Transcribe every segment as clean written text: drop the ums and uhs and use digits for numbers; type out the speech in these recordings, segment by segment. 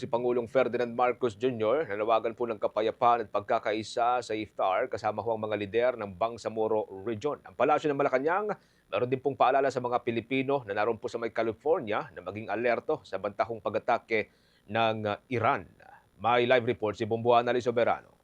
Si Pangulong Ferdinand Marcos Jr. nanawagan po ng kapayapaan at pagkakaisa sa iftar kasama ho ang mga lider ng Bangsamoro Region. Ang palasyo ng Malacanang, meron din pong paalala sa mga Pilipino na naroon po sa may California na maging alerto sa bantahong pag-atake ng Iran. May live report si Bumbuana Soberano.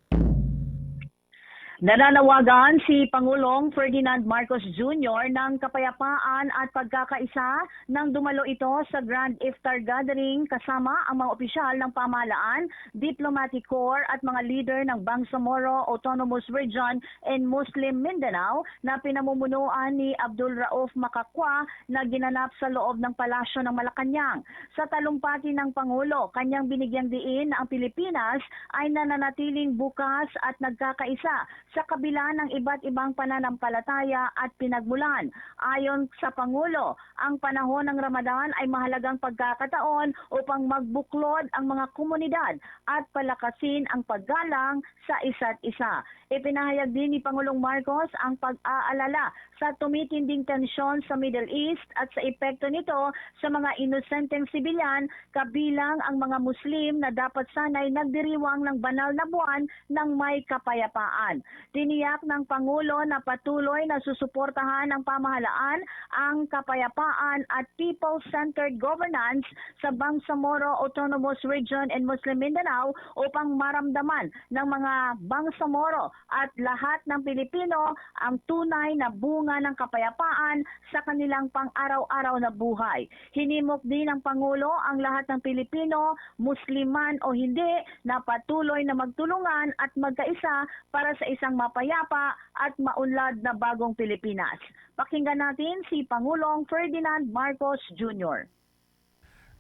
Nananawagan si Pangulong Ferdinand Marcos Jr. ng kapayapaan at pagkakaisa nang dumalo ito sa Grand Iftar Gathering kasama ang mga opisyal ng pamahalaan, diplomatic corps at mga leader ng Bangsamoro Autonomous Region and Muslim Mindanao na pinamumunuan ni Abdul Rauf Makakwa na ginanap sa loob ng palasyo ng Malacanang. Sa talumpati ng Pangulo, kanyang binigyang diin na ang Pilipinas ay nananatiling bukas at nagkakaisa sa kabila ng iba't ibang pananampalataya at pinagmulan. Ayon sa Pangulo, ang panahon ng Ramadan ay mahalagang pagkakataon upang magbuklod ang mga komunidad at palakasin ang paggalang sa isa't isa. Ipinahayag din ni Pangulong Marcos ang pag-aalala sa tumitinding tensyon sa Middle East at sa epekto nito sa mga inosenteng sibilyan, kabilang ang mga Muslim na dapat sanay nagdiriwang ng banal na buwan ng may kapayapaan. Tiniyak ng Pangulo na patuloy na susuportahan ng pamahalaan ang kapayapaan at people-centered governance sa Bangsamoro Autonomous Region and Muslim Mindanao upang maramdaman ng mga Bangsamoro at lahat ng Pilipino ang tunay na bunga ng kapayapaan sa kanilang pang-araw-araw na buhay. Hinimok din ng Pangulo ang lahat ng Pilipino, Musliman o hindi, na patuloy na magtulungan at magkaisa para sa isang mapayapa at maunlad na bagong Pilipinas. Pakinggan natin si Pangulong Ferdinand Marcos Jr.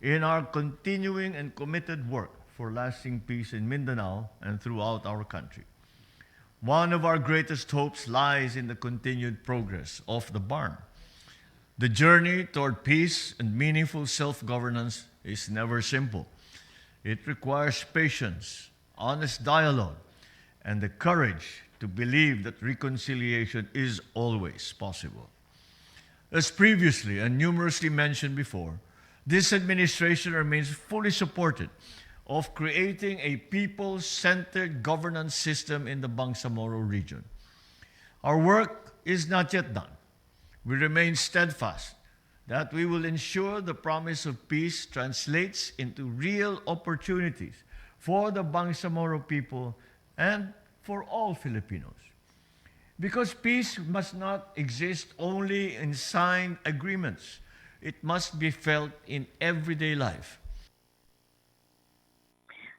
In our continuing and committed work for lasting peace in Mindanao and throughout our country, one of our greatest hopes lies in the continued progress of the BARM. The journey toward peace and meaningful self-governance is never simple. It requires patience, honest dialogue, and the courage to believe that reconciliation is always possible. As previously and numerously mentioned before, this administration remains fully supported of creating a people-centered governance system in the Bangsamoro region. Our work is not yet done. We remain steadfast that we will ensure the promise of peace translates into real opportunities for the Bangsamoro people and for all Filipinos. Because peace must not exist only in signed agreements. It must be felt in everyday life.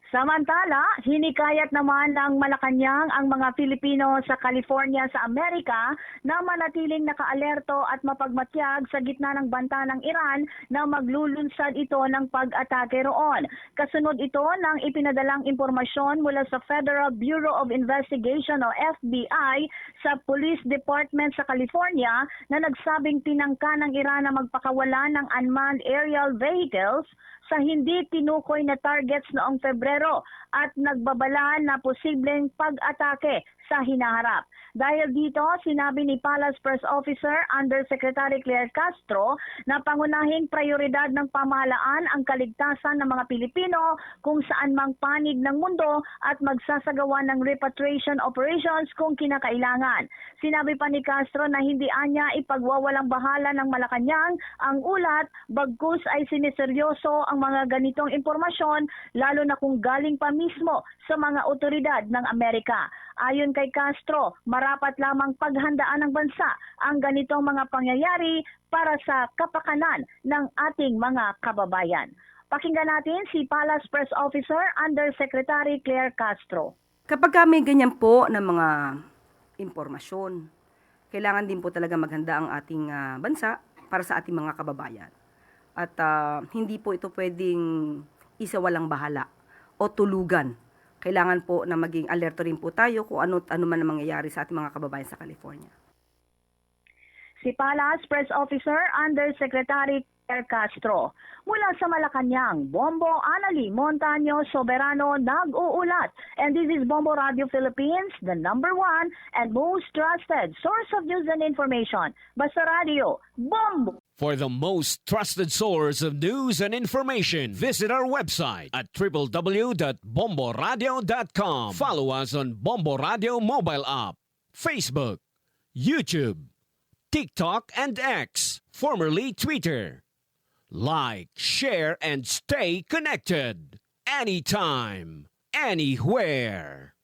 Samantala, hinikayat naman ng Malacanang ang mga Pilipino sa California sa Amerika na manatiling nakaalerto at mapagmatyag sa gitna ng banta ng Iran na maglulunsad ito ng pag-atake roon. Kasunod ito ng ipinadalang impormasyon mula sa Federal Bureau of Investigation o FBI sa Police Department sa California na nagsabing tinangka ng Iran na magpakawala ng unmanned aerial vehicles sa hindi tinukoy na targets noong Pebrero at nagbabala na posibleng pag-atake sa hinaharap. Dahil dito, sinabi ni Palace Press Officer Undersecretary Claire Castro na pangunahing prioridad ng pamahalaan ang kaligtasan ng mga Pilipino kung saan mang panig ng mundo at magsasagawa ng repatriation operations kung kinakailangan. Sinabi pa ni Castro na hindi anya ipagwawalang bahala ng Malacanang ang ulat, bagkus ay siniseryoso ang mga ganitong impormasyon lalo na kung galing pa mismo sa mga otoridad ng Amerika. Ayon kay Castro, marapat lamang paghandaan ng bansa ang ganitong mga pangyayari para sa kapakanan ng ating mga kababayan. Pakinggan natin si Palace Press Officer Undersecretary Claire Castro. Kapag may ganyan po na mga impormasyon, kailangan din po talaga maghanda ang ating bansa para sa ating mga kababayan. At hindi po ito pwedeng isawalang bahala o tulugan. Kailangan po na maging alerto rin po tayo kung ano man ang mangyayari sa ating mga kababayan sa California. Si Palace Press Officer Undersecretary Claire Castro. Mula sa Malacanang, Bombo Anali Montaño Soberano nag-uulat. And this is Bombo Radio Philippines, the #1 and most trusted source of news and information. Basta Radio, Bombo! For the most trusted source of news and information, visit our website at www.bomboradio.com. Follow us on Bombo Radio mobile app, Facebook, YouTube, TikTok, and X, formerly Twitter. Like, share, and stay connected. Anytime, anywhere.